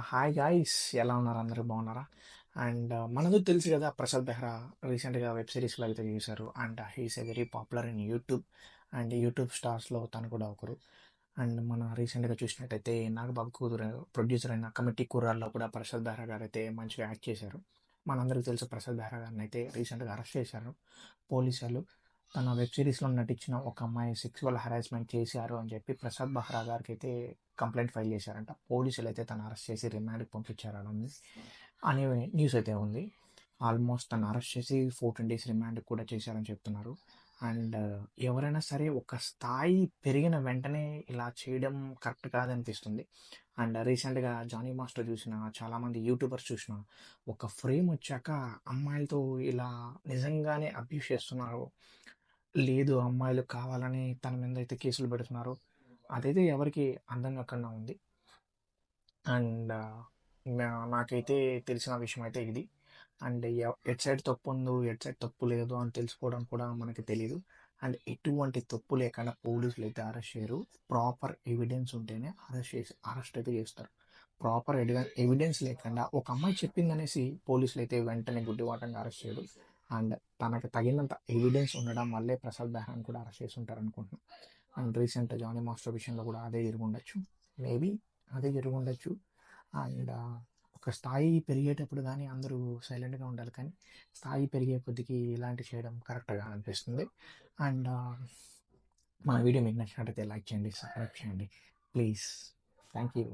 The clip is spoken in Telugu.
హాయ్ గాయ్స్, ఎలా ఉన్నారు? అందరూ బాగున్నారా? మనందరూ తెలుసు కదా, ప్రసాద్ బెహ్రా రీసెంట్గా వెబ్ సిరీస్లో అయితే చేశారు. And he's a very popular in YouTube. And YouTube స్టార్స్లో తను కూడా ఒకరు. అండ్ మన రీసెంట్గా చూసినట్టయితే నాగబాబు కూతురు ప్రొడ్యూసర్ అయిన కమిటీ కూరల్లో కూడా ప్రసాద్ బెహ్రా గారు అయితే మంచిగా యాక్ట్ చేశారు. మనందరికీ తెలుసు, ప్రసాద్ బెహ్రా గారిని అయితే రీసెంట్గా అరెస్ట్ చేశారు పోలీసులు. తన వెబ్ సిరీస్లో నటించిన ఒక అమ్మాయి సెక్సువల్ హరాస్మెంట్ చేశారు అని చెప్పి ప్రసాద్ బెహ్రా గారికి అయితే కంప్లైంట్ ఫైల్ చేశారంట. పోలీసులు అయితే తను అరెస్ట్ చేసి రిమాండ్కి పంపించారని అనే న్యూస్ అయితే ఉంది. ఆల్మోస్ట్ తను అరెస్ట్ చేసి 14 డేస్ రిమాండ్ కూడా చేశారని చెప్తున్నారు. అండ్ ఎవరైనా సరే ఒక స్థాయి పెరిగిన వెంటనే ఇలా చేయడం కరెక్ట్ కాదనిపిస్తుంది. అండ్ రీసెంట్గా జానీ మాస్టర్ చూసిన, చాలామంది యూట్యూబర్స్ చూసిన, ఒక ఫ్రేమ్ వచ్చాక అమ్మాయిలతో ఇలా నిజంగానే అబ్యూస్ చేస్తున్నారు, లేదు అమ్మాయిలు కావాలని తన మీద అయితే కేసులు పెడుతున్నారు, అదైతే ఎవరికి అర్థం కాకుండా ఉంది. అండ్ నాకైతే తెలిసిన విషయం అయితే ఇది. అండ్ ఎట్ సైడ్ తప్పు ఉందో ఎట్ సైడ్ తప్పు లేదు అని తెలుసుకోవడం కూడా మనకి తెలియదు. అండ్ ఎటువంటి తప్పు లేకుండా పోలీసులు అయితే అరెస్ట్ చేయరు. ప్రాపర్ ఎవిడెన్స్ ఉంటేనే అరెస్ట్ అయితే చేస్తారు. ప్రాపర్ ఎవిడెన్స్ లేకుండా ఒక అమ్మాయి చెప్పిందనేసి పోలీసులు అయితే వెంటనే గుడ్డివాటంగా అరెస్ట్ చేయరు. అండ్ తనకు తగినంత ఎవిడెన్స్ ఉండడం వల్లే ప్రసాద్ బెహ్రాన్ కూడా అరెస్ట్ చేసి ఉంటారు అనుకుంటున్నాను. అండ్ రీసెంట్ జానీ మాస్టర్ విషయంలో కూడా అదే జరిగి ఉండొచ్చు. మేబీ అదే జరిగి ఉండొచ్చు. అండ్ ఒక స్థాయి పెరిగేటప్పుడు కానీ అందరూ సైలెంట్గా ఉండాలి, కానీ స్థాయి పెరిగే కొద్దికి ఇలాంటి చేయడం కరెక్ట్గా అనిపిస్తుంది. అండ్ మన వీడియో మీకు నచ్చినట్టయితే లైక్ చేయండి, సబ్స్క్రైబ్ చేయండి ప్లీజ్. Thank you.